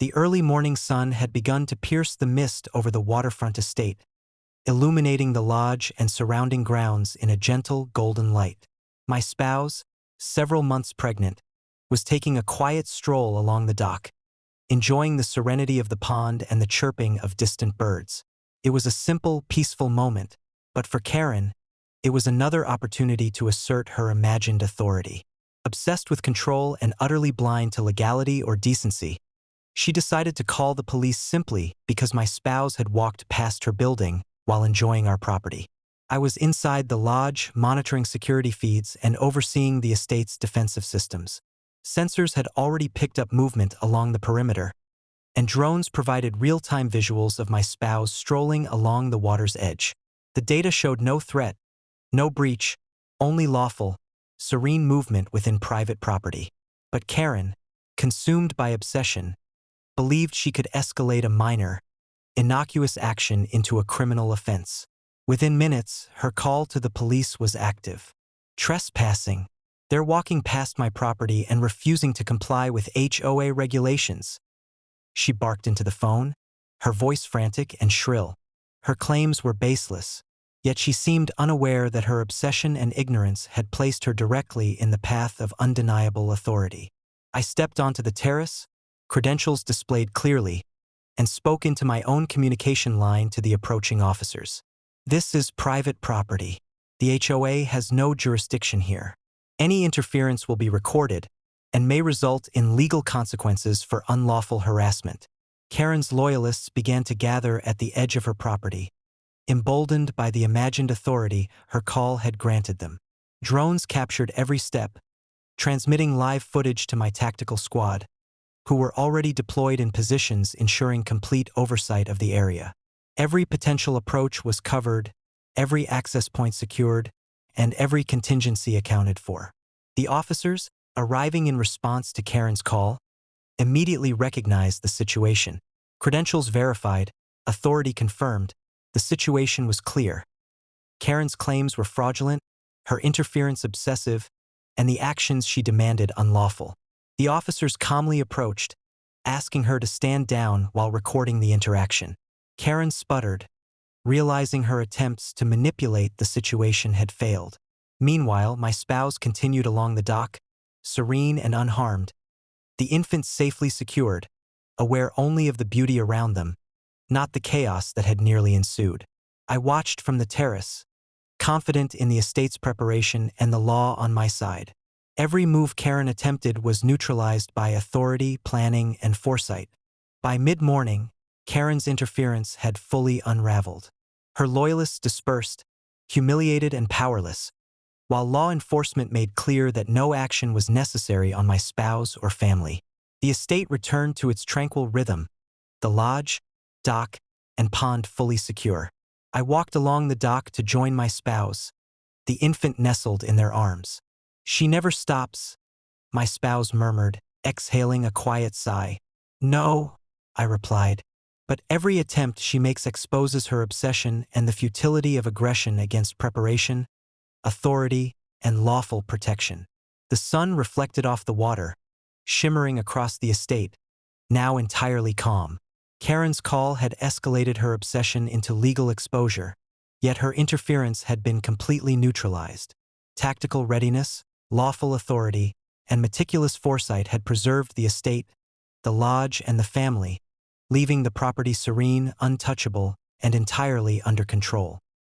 The early morning sun had begun to pierce the mist over the waterfront estate, illuminating the lodge and surrounding grounds in a gentle golden light. My spouse, several months pregnant, was taking a quiet stroll along the dock, enjoying the serenity of the pond and the chirping of distant birds. It was a simple, peaceful moment, but for Karen, it was another opportunity to assert her imagined authority. Obsessed with control and utterly blind to legality or decency, she decided to call the police simply because my spouse had walked past her building while enjoying our property. I was inside the lodge, monitoring security feeds and overseeing the estate's defensive systems. Sensors had already picked up movement along the perimeter, and drones provided real-time visuals of my spouse strolling along the water's edge. The data showed no threat, no breach, only lawful, serene movement within private property. But Karen, consumed by obsession, believed she could escalate a minor, innocuous action into a criminal offense. Within minutes, her call to the police was active. Trespassing. They're walking past my property and refusing to comply with HOA regulations. She barked into the phone, her voice frantic and shrill. Her claims were baseless, yet she seemed unaware that her obsession and ignorance had placed her directly in the path of undeniable authority. I stepped onto the terrace, credentials displayed clearly, and spoke into my own communication line to the approaching officers. This is private property. The HOA has no jurisdiction here. Any interference will be recorded and may result in legal consequences for unlawful harassment. Karen's loyalists began to gather at the edge of her property, emboldened by the imagined authority her call had granted them. Drones captured every step, transmitting live footage to my tactical squad, who were already deployed in positions ensuring complete oversight of the area. Every potential approach was covered, every access point secured, and every contingency accounted for. The officers, arriving in response to Karen's call, immediately recognized the situation. Credentials verified, authority confirmed, the situation was clear. Karen's claims were fraudulent, her interference obsessive, and the actions she demanded unlawful. The officers calmly approached, asking her to stand down while recording the interaction. Karen sputtered, realizing her attempts to manipulate the situation had failed. Meanwhile, my spouse continued along the dock, serene and unharmed, the infant safely secured, aware only of the beauty around them, not the chaos that had nearly ensued. I watched from the terrace, confident in the estate's preparation and the law on my side. Every move Karen attempted was neutralized by authority, planning, and foresight. By mid-morning, Karen's interference had fully unraveled. Her loyalists dispersed, humiliated and powerless, while law enforcement made clear that no action was necessary on my spouse or family. The estate returned to its tranquil rhythm, the lodge, dock, and pond fully secure. I walked along the dock to join my spouse, the infant nestled in their arms. "She never stops," my spouse murmured, exhaling a quiet sigh. "No," I replied, "but every attempt she makes exposes her obsession and the futility of aggression against preparation, authority, and lawful protection." The sun reflected off the water, shimmering across the estate, now entirely calm. Karen's call had escalated her obsession into legal exposure, yet her interference had been completely neutralized. Tactical readiness, lawful authority, and meticulous foresight had preserved the estate, the lodge, and the family, leaving the property serene, untouchable, and entirely under control.